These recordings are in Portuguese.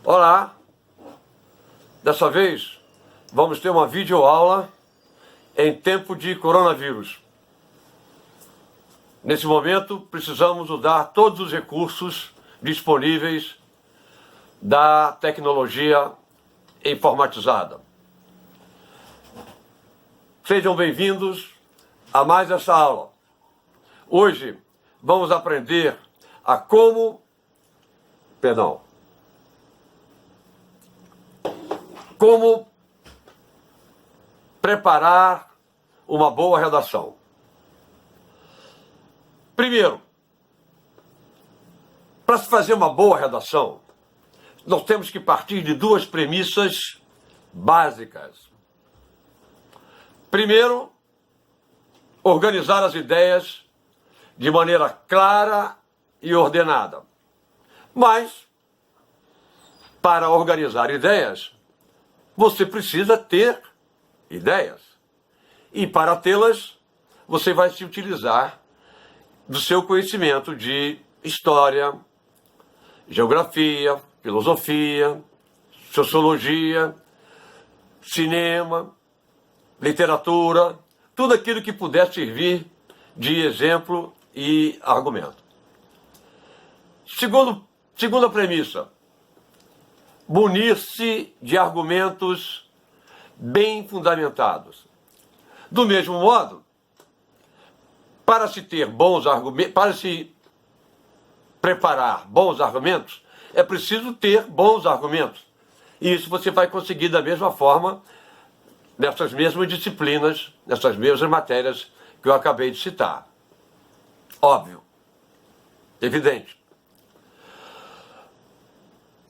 Olá! Dessa vez vamos ter uma videoaula em tempo de coronavírus. Nesse momento precisamos usar todos os recursos disponíveis da tecnologia informatizada. Sejam bem-vindos a mais essa aula. Hoje vamos aprender a como preparar uma boa redação. Primeiro, para se fazer uma boa redação, nós temos que partir de duas premissas básicas. Primeiro, organizar as ideias de maneira clara e ordenada. Mas, para organizar ideias, você precisa ter ideias. E para tê-las, você vai se utilizar do seu conhecimento de história, geografia, filosofia, sociologia, cinema, literatura, tudo aquilo que puder servir de exemplo e argumento. Segunda premissa, munir-se de argumentos bem fundamentados. Do mesmo modo, para se preparar bons argumentos, é preciso ter bons argumentos. E isso você vai conseguir da mesma forma nessas mesmas disciplinas, nessas mesmas matérias que eu acabei de citar. Óbvio. Evidente.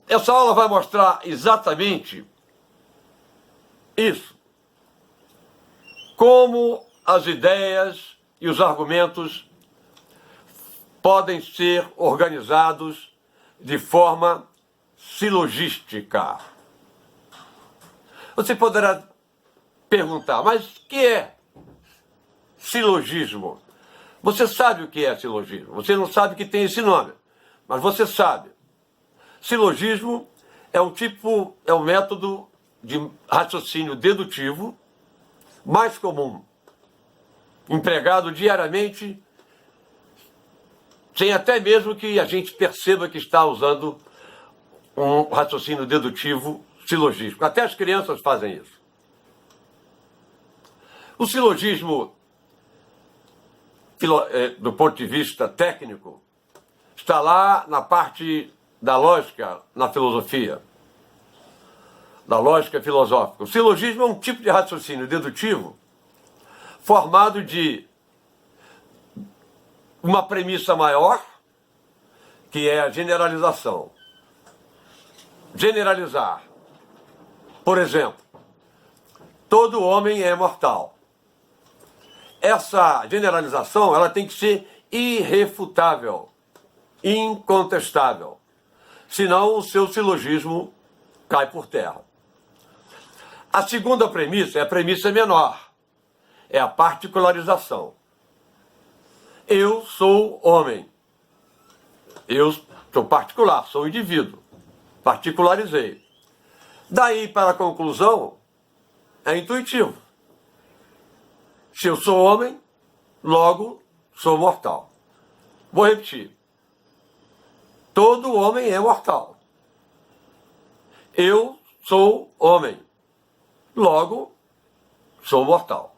Essa aula vai mostrar exatamente isso. Como as ideias e os argumentos podem ser organizados de forma silogística. Você poderá perguntar, mas o que é silogismo? Você sabe o que é silogismo. Você não sabe que tem esse nome, mas você sabe. Silogismo é um método de raciocínio dedutivo mais comum, empregado diariamente, sem até mesmo que a gente perceba que está usando um raciocínio dedutivo silogístico. Até as crianças fazem isso. O silogismo, do ponto de vista técnico, está lá na parte da lógica na filosofia, da lógica filosófica. O silogismo é um tipo de raciocínio dedutivo formado de uma premissa maior, que é a generalização. Generalizar. Por exemplo, todo homem é mortal. Essa generalização ela tem que ser irrefutável, incontestável. Senão o seu silogismo cai por terra. A segunda premissa é a premissa menor. É a particularização. Eu sou homem. Eu sou particular, sou indivíduo. Particularizei. Daí para a conclusão, é intuitivo. Se eu sou homem, logo sou mortal. Vou repetir. Todo homem é mortal. Eu sou homem. Logo, sou mortal.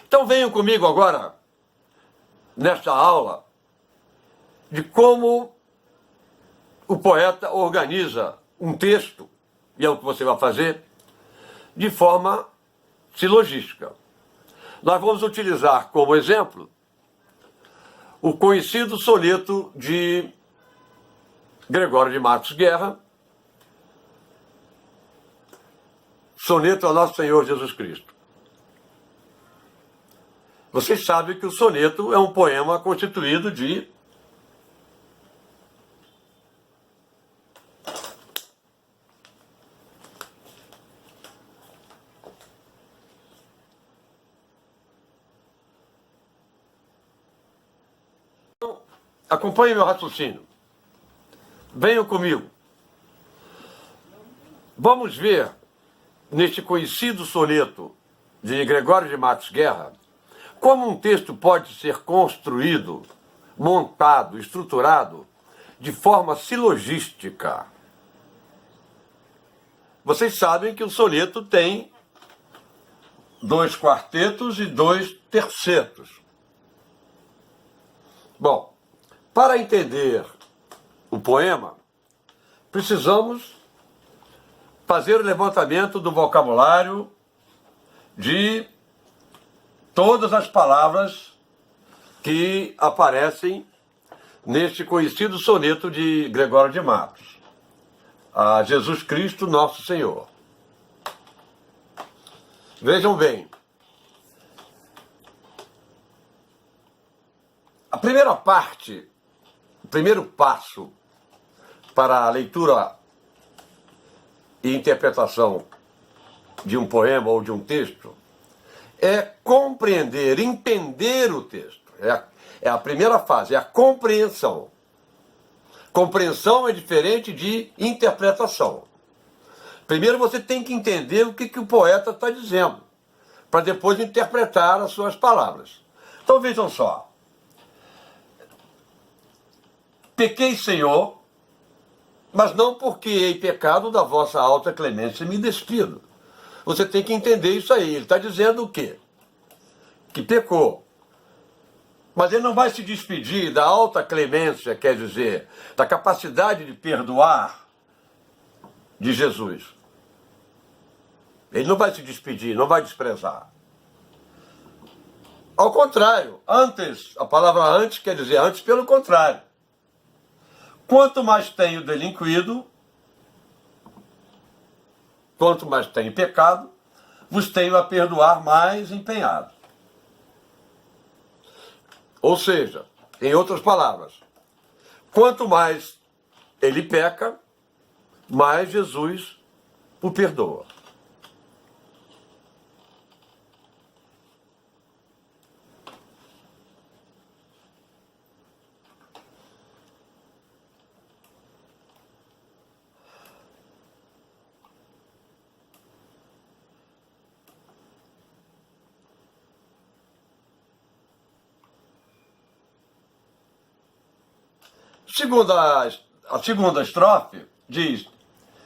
Então venham comigo agora, nesta aula, de como o poeta organiza um texto, e é o que você vai fazer, de forma silogística. Nós vamos utilizar como exemplo o conhecido soneto de Gregório de Matos Guerra, soneto a Nosso Senhor Jesus Cristo. Vocês sabem que o soneto é um poema constituído de acompanhe meu raciocínio. Venham comigo. Vamos ver, neste conhecido soneto de Gregório de Matos Guerra, como um texto pode ser construído, montado, estruturado de forma silogística. Vocês sabem que o soneto tem 2 quartetos e 2 tercetos. Bom, para entender o poema, precisamos fazer o levantamento do vocabulário de todas as palavras que aparecem neste conhecido soneto de Gregório de Matos, a Jesus Cristo Nosso Senhor. Vejam bem, a primeira parte, o primeiro passo para a leitura e interpretação de um poema ou de um texto é compreender, entender o texto. É a primeira fase, é a compreensão. Compreensão é diferente de interpretação. Primeiro você tem que entender o que o poeta está dizendo, para depois interpretar as suas palavras. Então vejam só. Pequei, Senhor, mas não porque em pecado da vossa alta clemência me despido. Você tem que entender isso aí. Ele está dizendo o quê? Que pecou. Mas ele não vai se despedir da alta clemência, quer dizer, da capacidade de perdoar de Jesus. Ele não vai se despedir, não vai desprezar. Ao contrário, antes, a palavra antes quer dizer antes pelo contrário. Quanto mais tenho delinquido, quanto mais tenho pecado, vos tenho a perdoar mais empenhado. Ou seja, em outras palavras, quanto mais ele peca, mais Jesus o perdoa. A segunda estrofe diz: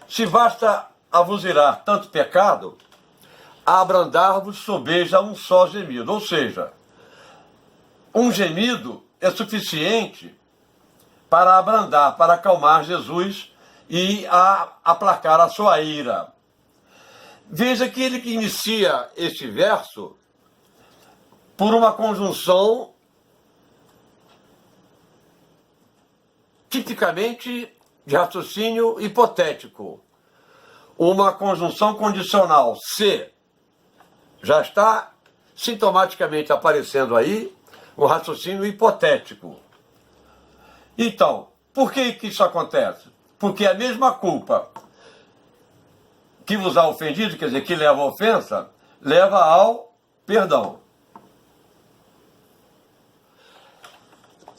se basta a vos irar tanto pecado, a abrandar-vos sobeja um só gemido. Ou seja, um gemido é suficiente para abrandar, para acalmar Jesus e aplacar a sua ira. Veja que ele inicia este verso por uma conjunção tipicamente de raciocínio hipotético. Uma conjunção condicional, se. Já está sintomaticamente aparecendo aí um raciocínio hipotético. Então, por que isso acontece? Porque a mesma culpa que vos há ofendido, quer dizer, que leva à ofensa, leva ao perdão.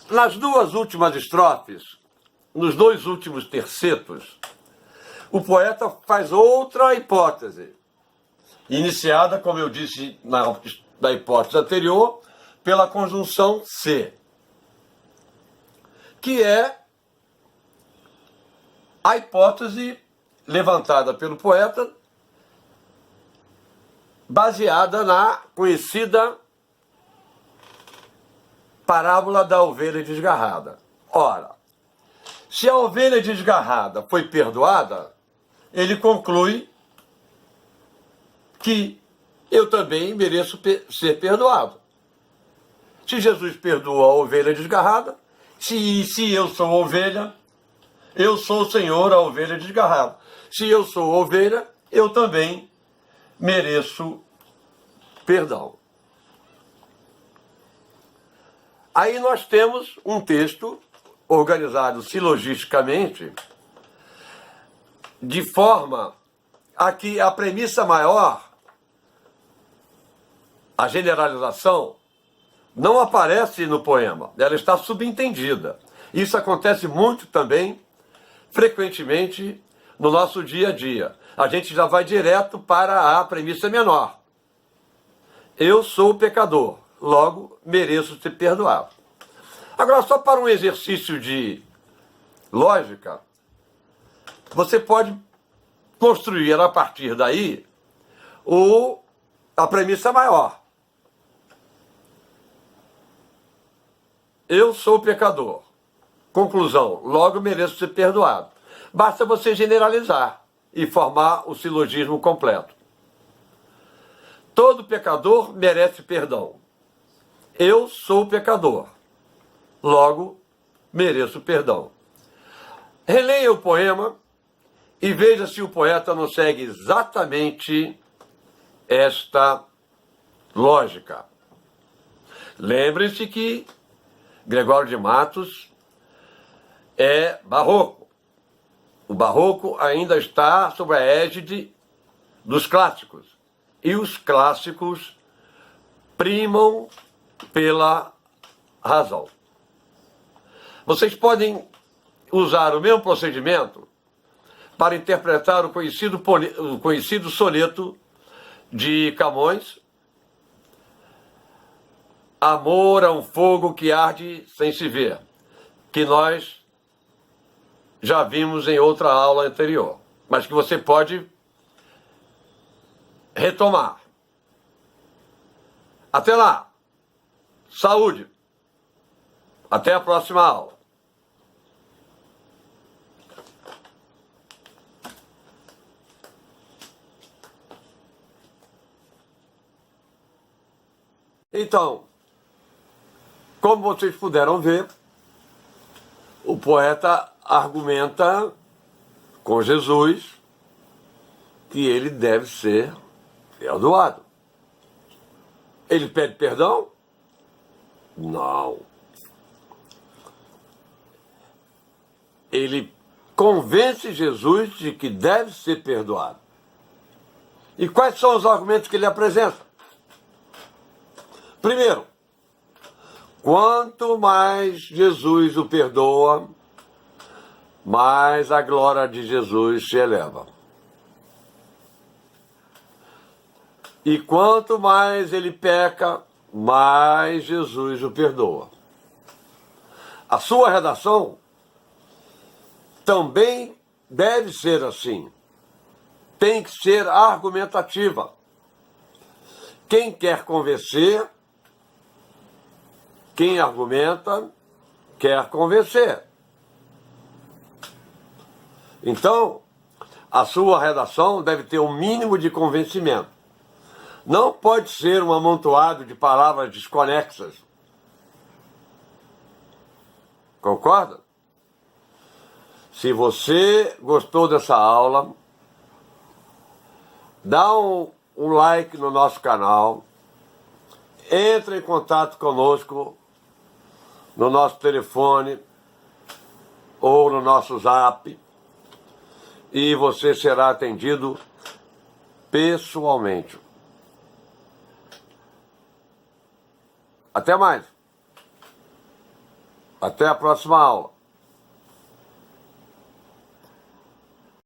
Nas 2 últimas estrofes, nos 2 últimos tercetos, o poeta faz outra hipótese, iniciada, como eu disse na hipótese anterior, pela conjunção se, que é a hipótese levantada pelo poeta, baseada na conhecida parábola da ovelha desgarrada. Ora, se a ovelha desgarrada foi perdoada, ele conclui que eu também mereço ser perdoado. Se Jesus perdoa a ovelha desgarrada, se eu sou ovelha, eu sou o Senhor, a ovelha desgarrada. Se eu sou ovelha, eu também mereço perdão. Aí nós temos um texto organizado silogisticamente, de forma a que a premissa maior, a generalização, não aparece no poema, ela está subentendida. Isso acontece muito também frequentemente no nosso dia a dia. A gente já vai direto para a premissa menor. Eu sou pecador, logo mereço ser perdoado. Agora, só para um exercício de lógica, você pode construir a partir daí a premissa maior. Eu sou pecador. Conclusão, logo mereço ser perdoado. Basta você generalizar e formar o silogismo completo. Todo pecador merece perdão. Eu sou pecador. Logo, mereço perdão. Releia o poema e veja se o poeta não segue exatamente esta lógica. Lembre-se que Gregório de Matos é barroco. O barroco ainda está sob a égide dos clássicos. E os clássicos primam pela razão. Vocês podem usar o mesmo procedimento para interpretar o conhecido soneto de Camões, Amor é um fogo que arde sem se ver, que nós já vimos em outra aula anterior, mas que você pode retomar. Até lá. Saúde. Até a próxima aula. Então, como vocês puderam ver, o poeta argumenta com Jesus que ele deve ser perdoado. Ele pede perdão? Não. Ele convence Jesus de que deve ser perdoado. E quais são os argumentos que ele apresenta? Primeiro, quanto mais Jesus o perdoa, mais a glória de Jesus se eleva. E quanto mais ele peca, mais Jesus o perdoa. A sua redação também deve ser assim. Tem que ser argumentativa. Quem quer convencer, quem argumenta, quer convencer. Então, a sua redação deve ter um mínimo de convencimento. Não pode ser um amontoado de palavras desconexas. Concorda? Se você gostou dessa aula, dá um like no nosso canal, entre em contato conosco no nosso telefone ou no nosso zap e você será atendido pessoalmente. Até mais. Até a próxima aula.